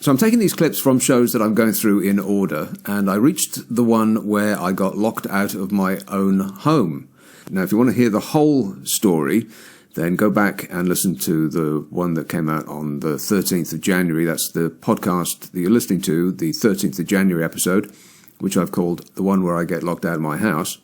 So I'm taking these clips from shows that I'm going through in order, and I reached the one where I got locked out of my own home. Now, if you want to hear the whole story, then go back and listen to the one that came out on the 13th of January. That's the podcast that you're listening to, the 13th of January episode, which I've called the one where I get locked out of my house.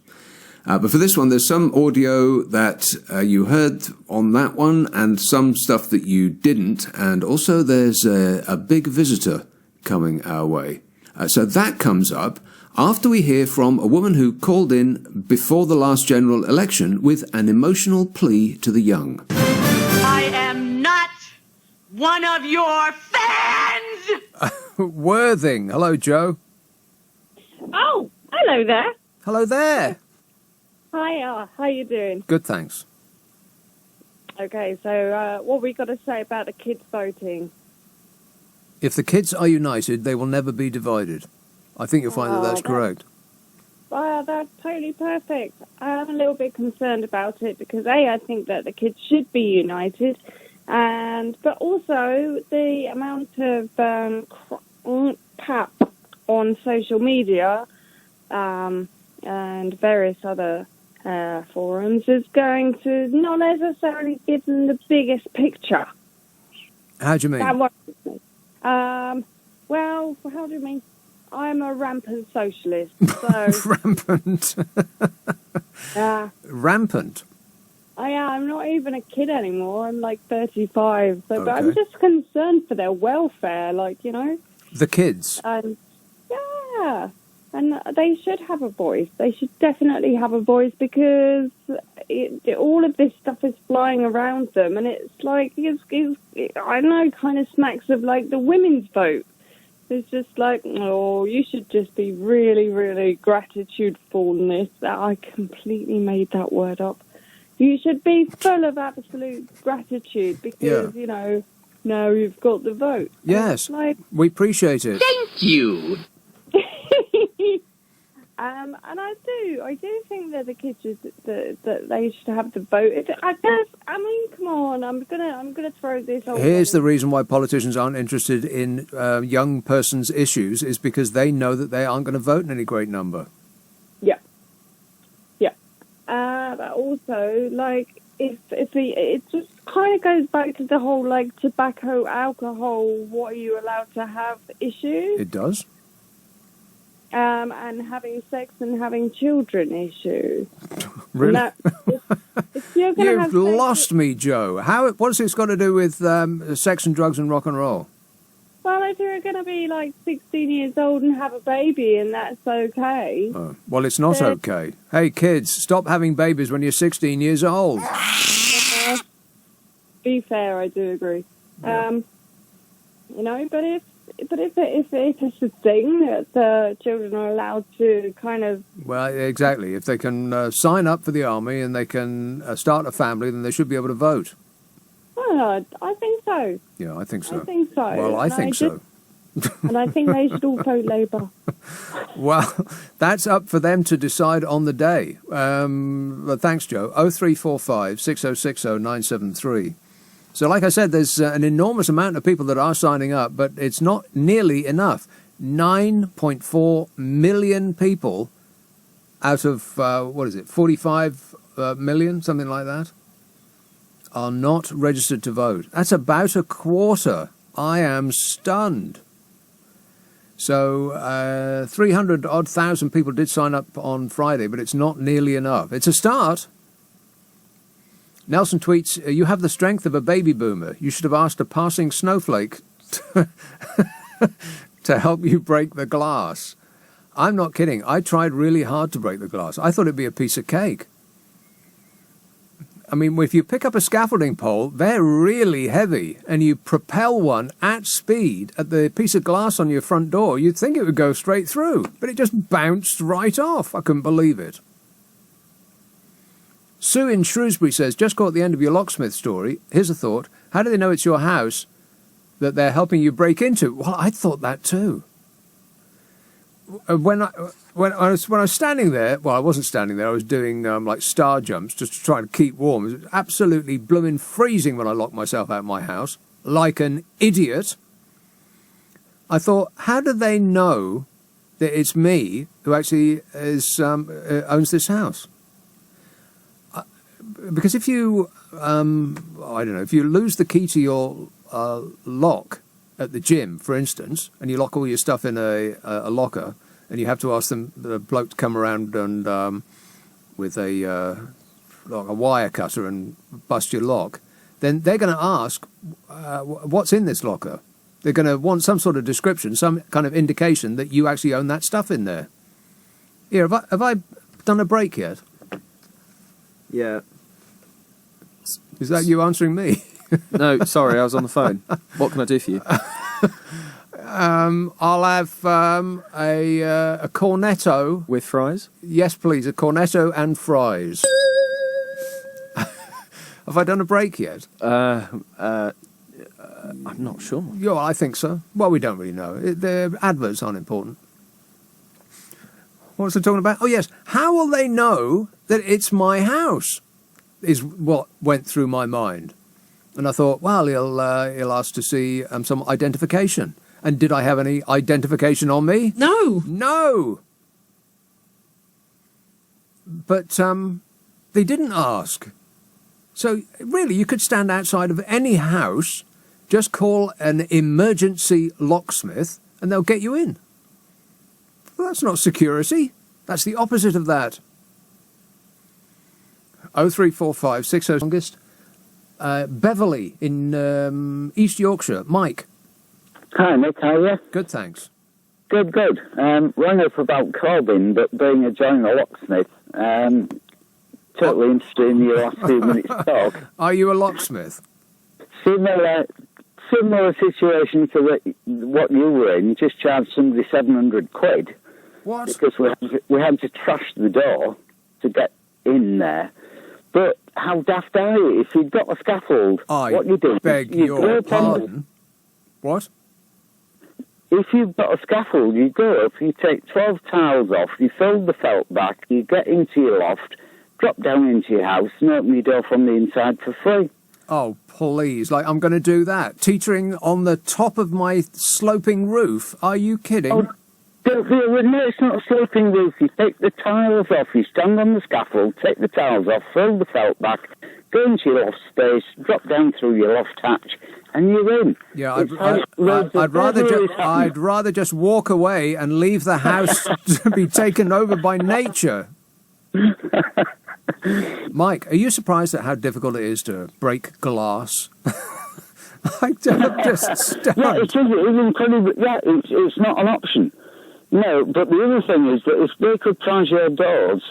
But for this one, there's some audio that you heard on that one and some stuff that you didn't. And also there's a big visitor coming our way. So that comes up after we hear from a woman who called in before the last general election with an emotional plea to the young. I am not one of your fans! Worthing. Hello, Joe. Oh, hello there. Hello there. Hiya, how you doing? Good, thanks. Okay, so what we got to say about the kids voting? If the kids are united, they will never be divided. I think you'll find that that's correct. Well, that's totally perfect. I'm a little bit concerned about it because, A, I think that the kids should be united, but also the amount of crap on social media and various other forums is going to not necessarily give them the biggest picture. How do you mean? That worries me. Well, how do you mean? I'm a rampant socialist, so... Rampant? Rampant? I'm not even a kid anymore. I'm like 35, so Okay. but I'm just concerned for their welfare, The kids? Yeah. And they should have a voice. They should definitely have a voice because all of this stuff is flying around them. And it's like, I don't know, kind of smacks of like the women's vote. It's just like, oh, you should just be really, really gratitudeful in this. I completely made that word up. You should be full of absolute gratitude because, now you've got the vote. Yes, we appreciate it. Thank you! And I do think that the kids that they should have the vote. I mean, come on, I'm gonna throw this. Here's the reason why politicians aren't interested in young persons' issues is because they know that they aren't going to vote in any great number. Yeah. But also, it just kind of goes back to the whole tobacco, alcohol. What are you allowed to have issues? It does. And having sex and having children issues. Really? If you're gonna You've lost me, Joe. What's this got to do with sex and drugs and rock and roll? Well, if you're going to be 16 years old and have a baby and that's okay. Oh, well, it's not okay. Hey, kids, stop having babies when you're 16 years old. Be fair, I do agree. Yeah. But if it's a thing that the children are allowed to kind of... Well, exactly. If they can sign up for the army and they can start a family, then they should be able to vote. Well, I think so. Yeah, I think so. I think so. Well, I think so. And I think they should all vote Labour. Well, that's up for them to decide on the day. But thanks, Joe. 0345 6060 973. So like I said, there's an enormous amount of people that are signing up, but it's not nearly enough. 9.4 million people out of, 45 million, something like that, are not registered to vote. That's about a quarter. I am stunned. So 300-odd thousand people did sign up on Friday, but it's not nearly enough. It's a start. Nelson tweets, you have the strength of a baby boomer. You should have asked a passing snowflake to help you break the glass. I'm not kidding. I tried really hard to break the glass. I thought it'd be a piece of cake. I mean, if you pick up a scaffolding pole, they're really heavy, and you propel one at speed at the piece of glass on your front door, you'd think it would go straight through, but it just bounced right off. I couldn't believe it. Sue in Shrewsbury says, just caught the end of your locksmith story. Here's a thought. How do they know it's your house that they're helping you break into? Well, I thought that too. When I was standing there, well, I wasn't standing there. I was doing star jumps just to try to keep warm. It was absolutely blooming freezing when I locked myself out of my house, like an idiot. I thought, how do they know that it's me who actually owns this house? Because if you, I don't know, if you lose the key to your lock at the gym, for instance, and you lock all your stuff in a locker, and you have to ask the bloke to come around and with a wire cutter and bust your lock, then they're going to ask, what's in this locker? They're going to want some sort of description, some kind of indication that you actually own that stuff in there. Here, have I done a break yet? Yeah. Is that you answering me? No, sorry, I was on the phone. What can I do for you? I'll have a cornetto. With fries? Yes, please, a cornetto and fries. Have I done a break yet? I'm not sure. Yeah, I think so. Well, we don't really know. The adverts aren't important. What was I talking about? Oh, yes. How will they know that it's my house? Is what went through my mind. And I thought, well, he'll ask to see some identification. And did I have any identification on me? No. No. But they didn't ask. So really, you could stand outside of any house, just call an emergency locksmith, and they'll get you in. Well, that's not security. That's the opposite of that. 0345 60 longest. Beverley in East Yorkshire. Mike. Hi, Nick, how are you? Good, thanks. Good. Rang up about Corbyn, but being a joiner locksmith, totally interested in your last few minutes talk. Are you a locksmith? Similar situation to what you were in. You just charged somebody 700 quid. What? Because we had to trash the door to get in there. But how daft are you? If you've got a scaffold, what you do? Beg your pardon. What? If you've got a scaffold, you go up, you take 12 tiles off, you fold the felt back, you get into your loft, drop down into your house, and open your door from the inside for free. Oh, please. Like, I'm going to do that. Teetering on the top of my sloping roof. Are you kidding? Oh, don't be worried. No, it's not a sloping roof. You take the tiles off, you stand on the scaffold, take the tiles off, fold the felt back, go into your loft space, drop down through your loft hatch, and you're in. Yeah, I'd rather just walk away and leave the house to be taken over by nature. Mike, are you surprised at how difficult it is to break glass? I'm just stunned. Yeah, it is. It is incredible. Yeah, it's not an option. No, but the other thing is that if they could prise your doors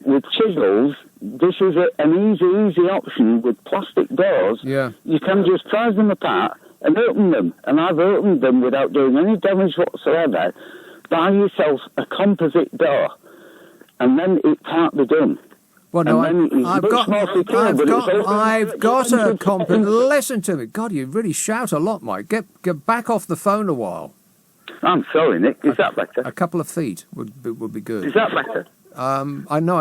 with chisels, this is an easy option with plastic doors. Yeah. You can just prise them apart and open them. And I've opened them without doing any damage whatsoever. Buy yourself a composite door, and then it can't be done. Well, no, I've got a composite. Listen to me. God, you really shout a lot, Mike. Get back off the phone a while. I'm sorry, Nick. Is that better? A couple of feet would be good. Is that better? I know.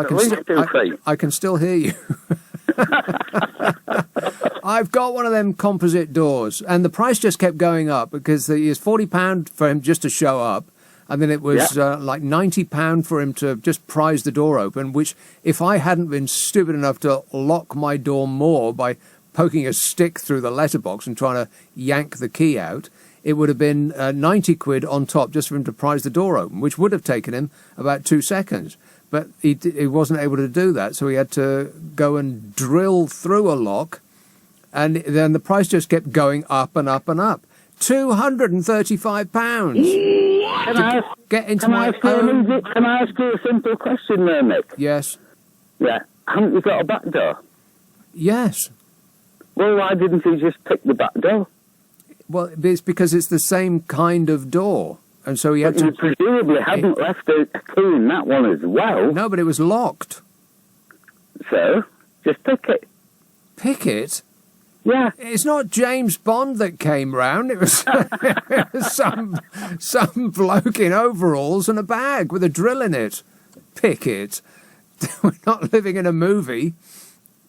I can still hear you. I've got one of them composite doors, and the price just kept going up because it was £40 for him just to show up, and then it was like £90 for him to just prise the door open. Which, if I hadn't been stupid enough to lock my door more by poking a stick through the letterbox and trying to yank the key out, it would have been 90 quid on top just for him to prise the door open, which would have taken him about 2 seconds. But he wasn't able to do that, so he had to go and drill through a lock, and then the price just kept going up and up and up. £235 to get into my own... Can I ask you a simple question there, Nick? Yes. Yeah. Haven't you got a back door? Yes. Well, why didn't he just pick the back door? Well, it's because it's the same kind of door. And so he had to... You presumably hadn't left a key in that one as well. No, but it was locked. So, just pick it. Pick it? Yeah. It's not James Bond that came round. It was, it was some bloke in overalls and a bag with a drill in it. Pick it. We're not living in a movie.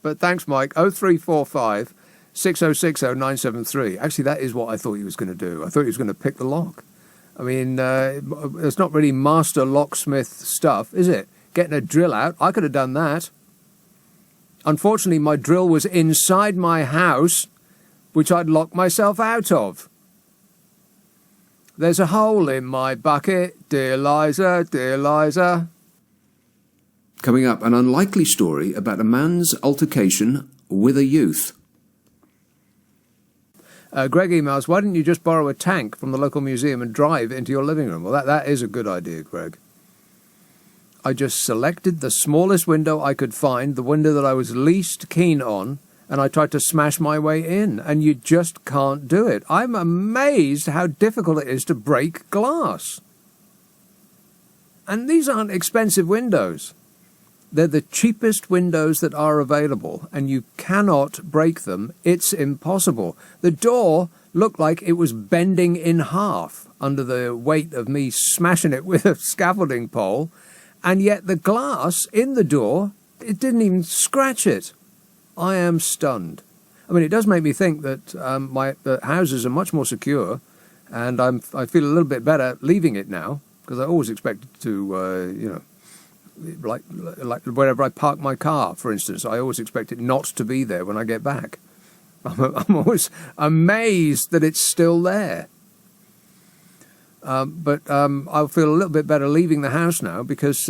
But thanks, Mike. 0345 6060 973. Actually, that is what I thought he was going to do. I thought he was going to pick the lock. I mean, it's not really master locksmith stuff, is it? Getting a drill out, I could have done that. Unfortunately, my drill was inside my house, which I'd locked myself out of. There's a hole in my bucket, dear Liza, dear Liza. Coming up, an unlikely story about a man's altercation with a youth. Greg emails, why didn't you just borrow a tank from the local museum and drive into your living room? Well, that is a good idea, Greg. I just selected the smallest window I could find, the window that I was least keen on, and I tried to smash my way in, and you just can't do it. I'm amazed how difficult it is to break glass. And these aren't expensive windows. They're the cheapest windows that are available, and you cannot break them. It's impossible. The door looked like it was bending in half under the weight of me smashing it with a scaffolding pole, and yet the glass in the door, it didn't even scratch it. I am stunned. I mean, it does make me think that my houses are much more secure, and I feel a little bit better leaving it now, because I always expected to, like wherever I park my car, for instance, I always expect it not to be there when I get back. I'm always amazed that it's still there. But I'll feel a little bit better leaving the house now because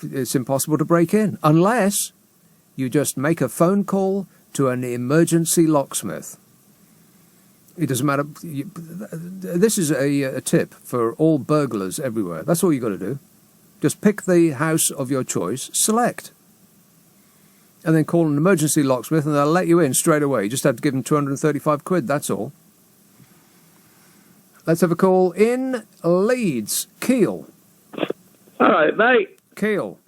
it's impossible to break in unless you just make a phone call to an emergency locksmith. It doesn't matter. This is a tip for all burglars everywhere. That's all you got to do. Just pick the house of your choice, select, and then call an emergency locksmith and they'll let you in straight away. You just have to give them 235 quid, that's all. Let's have a call in Leeds. Keel. All right, mate. Keel.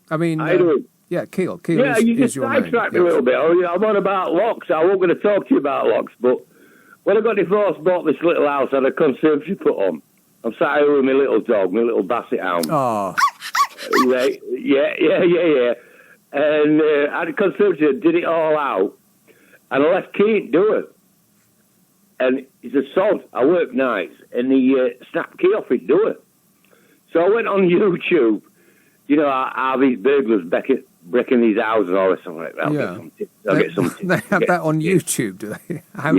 I mean... How you doing? Yeah, Keel. Keel yeah, is you just your name. sidetracked me a little bit. I'm on about locks. I wasn't going to talk to you about locks, but when I got divorced, bought this little house, I had a conservatory put on. I'm sat here with my little dog, my little basset hound. Oh. Right? Yeah. And I had a conservatory, did it all out, and I left Keane do it. And he's a sod. I work nights, and he snapped key off his door. So I went on YouTube. You know how these burglars breaking these houses and all this stuff like that. I'll get some tips. They have that on YouTube, do they? How to?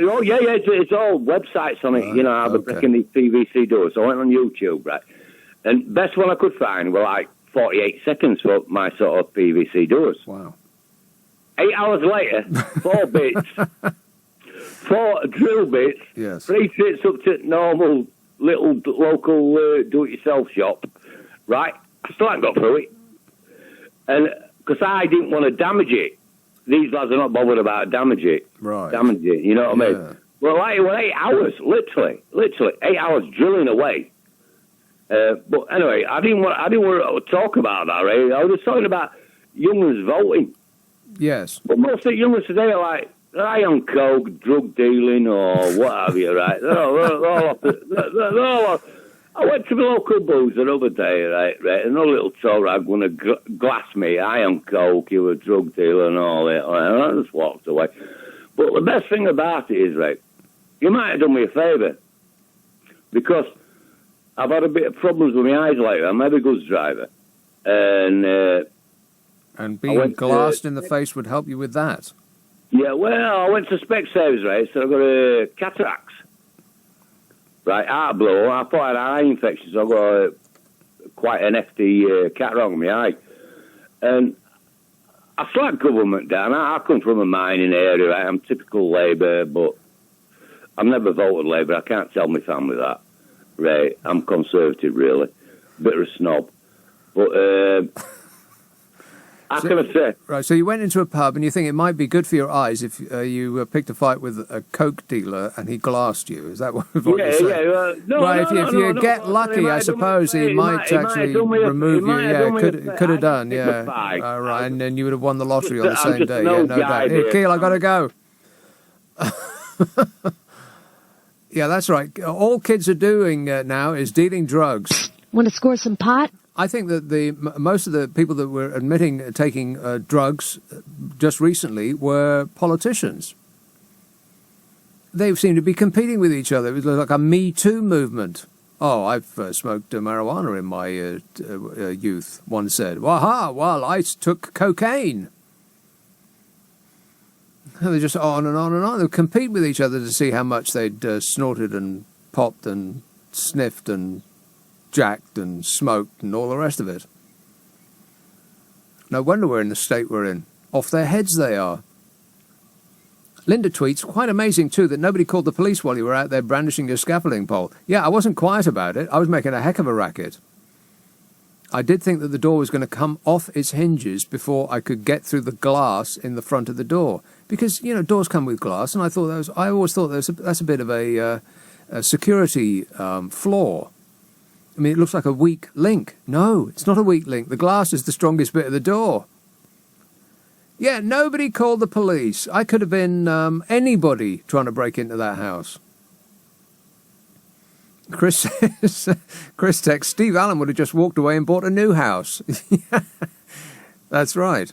Oh, yeah. It's all websites on it. You know how they're breaking these PVC doors. So I went on YouTube, right? And best one I could find were like 48 seconds for my sort of PVC doors. Wow. 8 hours later, 4 bits. 4 drill bits, yes. 3 trips up to normal little local do-it-yourself shop, right? I still haven't got through it. And because I didn't want to damage it. These lads are not bothered about damage it. Right. Damage it, you know what I mean? Well, like, it was 8 hours, literally 8 hours drilling away. But anyway, I didn't want to talk about that, right? I was talking about young'uns voting. Yes. But most of the young'uns today are like, they're on coke, drug dealing, or what have you, right? They're all off. I went to the local boozer the other day, right? And a little tow rag want to glass me. I on coke, you were a drug dealer and all that. And I just walked away. But the best thing about it is, right, you might have done me a favour. Because I've had a bit of problems with my eyes lately. I'm a heavy goods driver. And being glassed in the face would help you with that. Yeah, well, I went to Specsavers, right, so I got cataracts. Right, eye blow. I thought I had eye infection, so I got quite an hefty cataract on my eye. And I slagged government down. I come from a mining area, right? I'm typical Labour, but I've never voted Labour. I can't tell my family that. Right, I'm Conservative, really. Bit of a snob. But... How can I say? Right, so you went into a pub and you think it might be good for your eyes if you picked a fight with a coke dealer and he glassed you. Is that what you're saying? Yeah. If you get lucky, I suppose he might actually remove you. Yeah, could have done. Yeah, right, and then you would have won the lottery on the same day. Yeah, no doubt. Here, Keel, I got to go. Yeah, that's right. All kids are doing now is dealing drugs. Want to score some pot? I think that most of the people that were admitting taking drugs just recently were politicians. they seem to be competing with each other. It was like a Me Too movement. Oh, I've smoked marijuana in my youth, one said. Waha, well, I took cocaine. And they're just on and on and on. They compete with each other to see how much they'd snorted and popped and sniffed and jacked and smoked and all the rest of it. No wonder we're in the state we're in. Off their heads they are. Linda tweets, quite amazing too that nobody called the police while you were out there brandishing your scaffolding pole. Yeah, I wasn't quiet about it. I was making a heck of a racket. I did think that the door was going to come off its hinges before I could get through the glass in the front of the door. Because, you know, doors come with glass, and I always thought that's a bit of a security flaw. I mean, it looks like a weak link. No, it's not a weak link. The glass is the strongest bit of the door. Yeah, nobody called the police. I could have been anybody trying to break into that house. Chris says, Chris texts, Steve Allen would have just walked away and bought a new house. Yeah, that's right.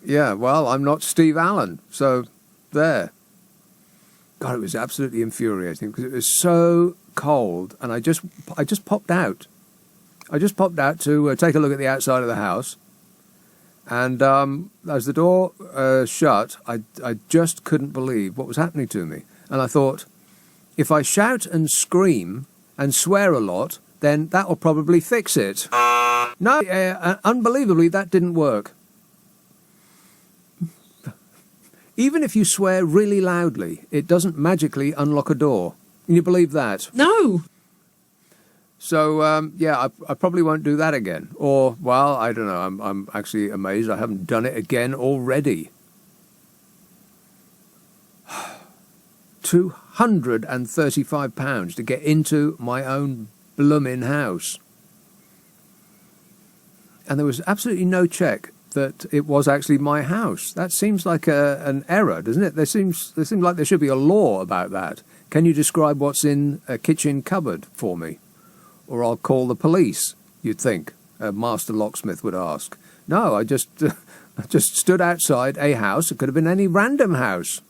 Yeah, well, I'm not Steve Allen, so there. God, it was absolutely infuriating because it was so cold, and I just popped out. I just popped out to take a look at the outside of the house. And as the door shut, I just couldn't believe what was happening to me. And I thought, if I shout and scream and swear a lot, then that will probably fix it. No, unbelievably, that didn't work. Even if you swear really loudly, it doesn't magically unlock a door. Can you believe that? No. So, yeah, I probably won't do that again. Or, well, I don't know. I'm actually amazed I haven't done it again already. £235 to get into my own bloomin' house. And there was absolutely no check that it was actually my house. That seems like an error, doesn't it? There seems like there should be a law about that. Can you describe what's in a kitchen cupboard for me? Or I'll call the police, you'd think, a master locksmith would ask. No, I just stood outside a house. It could have been any random house.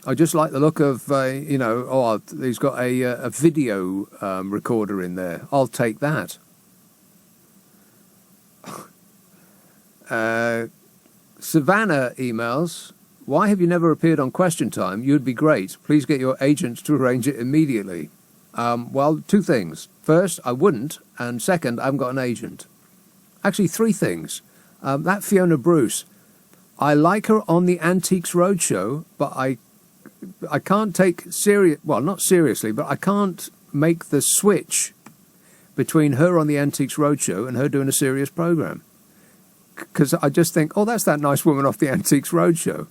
I just like the look of, he's got a video recorder in there. I'll take that. Savannah emails, why have you never appeared on Question Time? You'd be great. Please get your agent to arrange it immediately. Well, two things. First, I wouldn't, and second, I haven't got an agent. Actually, three things. That Fiona Bruce, I like her on the Antiques Roadshow, but I can't take not seriously, but I can't make the switch between her on the Antiques Roadshow and her doing a serious programme. Because I just think, oh, that's that nice woman off the Antiques Roadshow.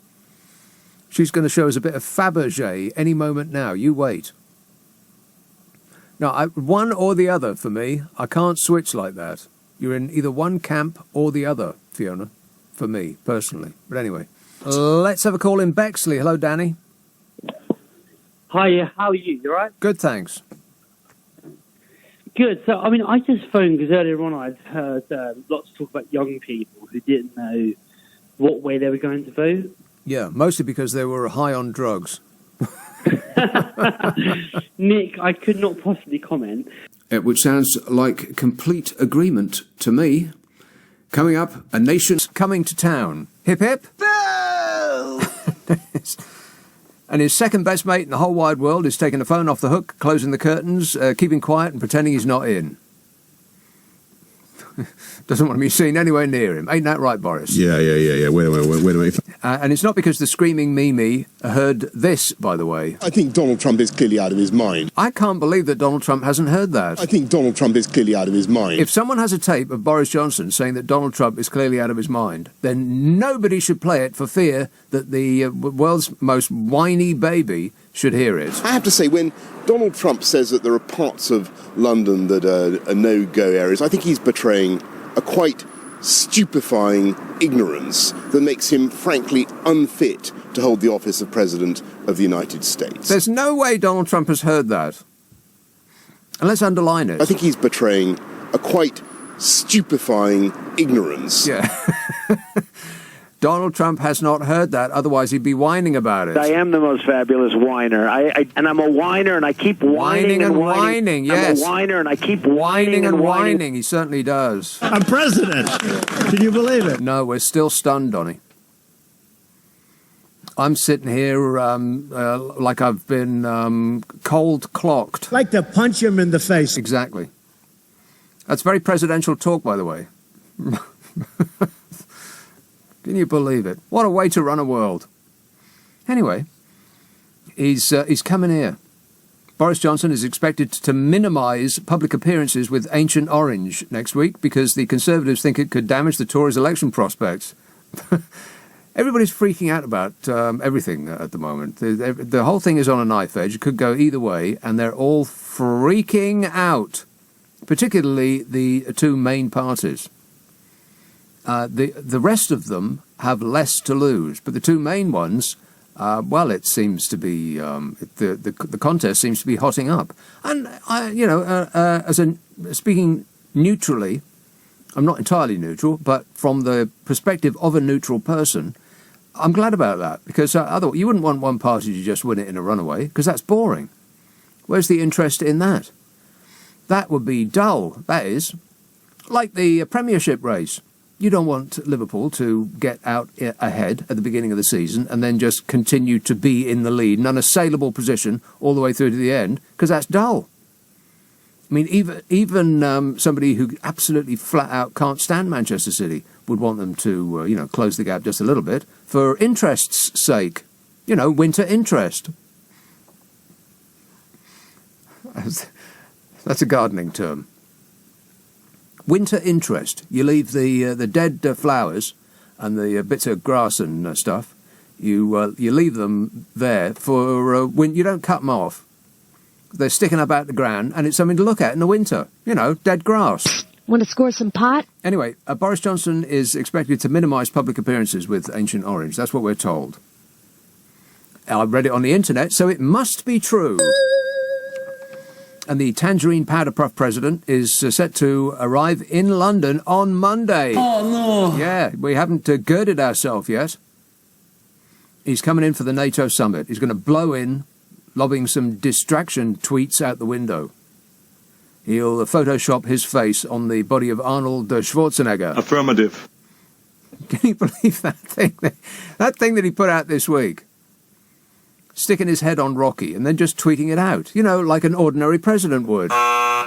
She's going to show us a bit of Fabergé any moment now. You wait. No, one or the other for me. I can't switch like that. You're in either one camp or the other, Fiona, for me, personally. But anyway, let's have a call in Bexley. Hello, Danny. Hi, how are you? You all right? Good, thanks. Good. So, I mean, I just phoned because earlier on I'd heard lots of talk about young people who didn't know what way they were going to vote. Yeah, mostly because they were high on drugs. Nick, I could not possibly comment. Which sounds like complete agreement to me. Coming up, a nation's coming to town. Hip hip. Boo! And his second best mate in the whole wide world is taking the phone off the hook, closing the curtains, keeping quiet and pretending he's not in. Doesn't want to be seen anywhere near him. Ain't that right, Boris? Yeah. Wait a minute. And it's not because the screaming Mimi heard this, by the way. I think Donald Trump is clearly out of his mind. I can't believe that Donald Trump hasn't heard that. I think Donald Trump is clearly out of his mind. If someone has a tape of Boris Johnson saying that Donald Trump is clearly out of his mind, then nobody should play it for fear that the world's most whiny baby should hear it. I have to say, when Donald Trump says that there are parts of London that are no-go areas, I think he's betraying a quite stupefying ignorance that makes him, frankly, unfit to hold the office of President of the United States. There's no way Donald Trump has heard that. And let's underline it. I think he's betraying a quite stupefying ignorance. Yeah. Donald Trump has not heard that, otherwise he'd be whining about it. I am the most fabulous whiner. And I'm a whiner, and I keep whining and whining. Yes. I'm a whiner, and I keep whining and whining. He certainly does. I'm president. Can you believe it? No, we're still stunned, Donnie. I'm sitting here like I've been cold clocked. Like to punch him in the face. Exactly. That's very presidential talk, by the way. Can you believe it? What a way to run a world. Anyway, he's coming here. Boris Johnson is expected to minimise public appearances with Ancient Orange next week because the Conservatives think it could damage the Tories' election prospects. Everybody's freaking out about everything at the moment. The whole thing is on a knife edge. It could go either way, and they're all freaking out, particularly the two main parties. The rest of them have less to lose, but the two main ones, well, it seems to be the contest seems to be hotting up. And speaking neutrally, I'm not entirely neutral, but from the perspective of a neutral person, I'm glad about that, because otherwise you wouldn't want one party to just win it in a runaway, because that's boring. Where's the interest in that? That would be dull. That is like the Premiership race. You don't want Liverpool to get out ahead at the beginning of the season and then just continue to be in the lead, an unassailable position all the way through to the end, because that's dull. I mean, even somebody who absolutely flat out can't stand Manchester City would want them to, close the gap just a little bit for interest's sake. Winter interest. That's a gardening term. Winter interest. You leave the dead flowers and the bits of grass and stuff. You leave them there for when you don't cut them off. They're sticking up out the ground, and it's something to look at in the winter. Dead grass. Want to score some pot? Anyway, Boris Johnson is expected to minimise public appearances with Ancient Orange. That's what we're told. I read it on the internet, so it must be true. And the Tangerine Powder Puff president is set to arrive in London on Monday. Oh, no. Yeah, we haven't girded ourselves yet. He's coming in for the NATO summit. He's going to blow in, lobbing some distraction tweets out the window. He'll Photoshop his face on the body of Arnold Schwarzenegger. Affirmative. Can you believe that thing? That thing that he put out this week? Sticking his head on Rocky and then just tweeting it out, like an ordinary president would.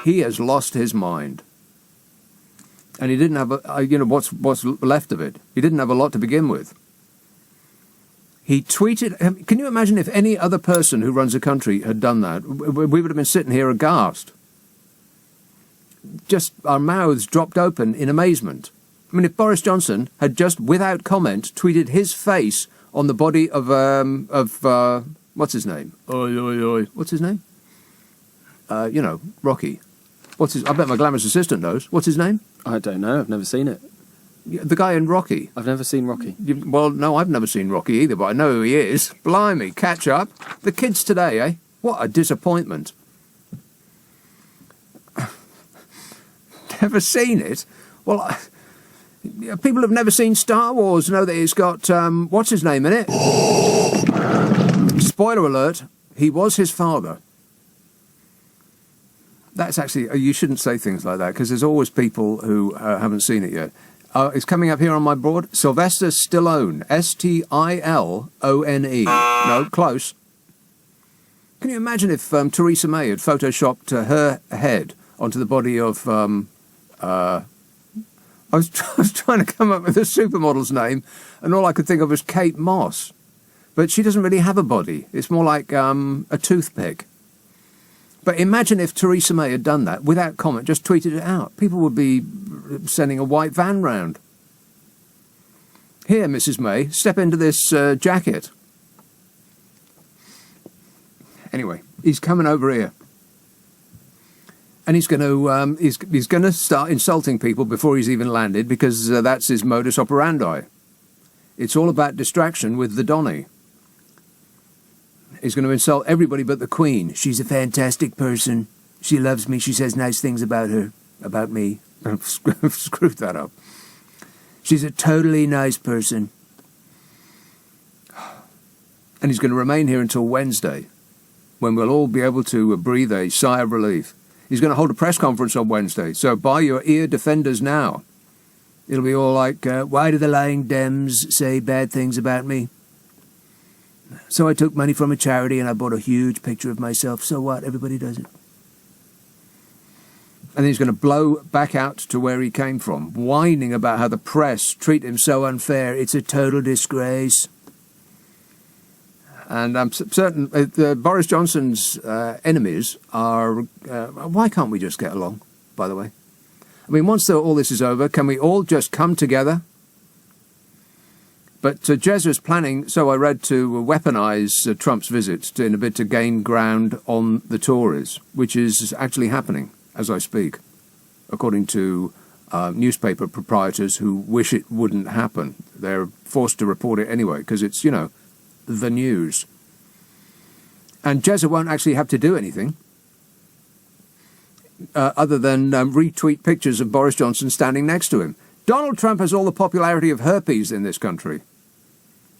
He has lost his mind. And he didn't have, what's left of it. He didn't have a lot to begin with. He tweeted, can you imagine if any other person who runs a country had done that? We would have been sitting here aghast. Just our mouths dropped open in amazement. I mean, if Boris Johnson had just, without comment, tweeted his face on the body of what's his name? What's his name? Rocky. I bet my glamorous assistant knows. What's his name? I don't know. I've never seen it. The guy in Rocky. I've never seen Rocky. Well, no, I've never seen Rocky either, but I know who he is. Blimey, catch up. The kids today, eh? What a disappointment. Never seen it? Well, people have never seen Star Wars know that it's got, what's his name in it? Spoiler alert, he was his father. That's actually, you shouldn't say things like that, because there's always people who haven't seen it yet. It's coming up here on my board. Sylvester Stallone. Stilone. No, close. Can you imagine if Theresa May had photoshopped her head onto the body of... I was trying to come up with a supermodel's name, and all I could think of was Kate Moss. But she doesn't really have a body. It's more like a toothpick. But imagine if Theresa May had done that without comment, just tweeted it out. People would be sending a white van round. Here, Mrs. May, step into this jacket. Anyway, he's coming over here. And he's going to start insulting people before he's even landed, because that's his modus operandi. It's all about distraction with the Donny. He's going to insult everybody but the Queen. She's a fantastic person. She loves me. She says nice things about me. I've screwed that up. She's a totally nice person. And he's going to remain here until Wednesday, when we'll all be able to breathe a sigh of relief. He's going to hold a press conference on Wednesday, so buy your ear defenders now. It'll be all like, why do the lying Dems say bad things about me? So I took money from a charity and I bought a huge picture of myself. So what? Everybody does it. And then he's going to blow back out to where he came from, whining about how the press treat him so unfair. It's a total disgrace. And I'm certain Boris Johnson's enemies are... why can't we just get along, by the way? I mean, once all this is over, can we all just come together? But Jezza's planning, so I read, to weaponise Trump's visit in a bid to gain ground on the Tories, which is actually happening as I speak, according to newspaper proprietors who wish it wouldn't happen. They're forced to report it anyway, because it's, you know, the news. And Jezza won't actually have to do anything other than retweet pictures of Boris Johnson standing next to him. Donald Trump has all the popularity of herpes in this country.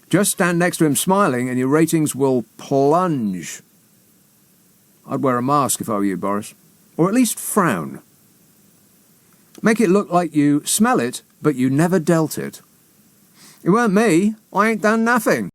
Just stand next to him smiling and your ratings will plunge. I'd wear a mask if I were you, Boris. Or at least frown. Make it look like you smell it, but you never dealt it. It weren't me. I ain't done nothing.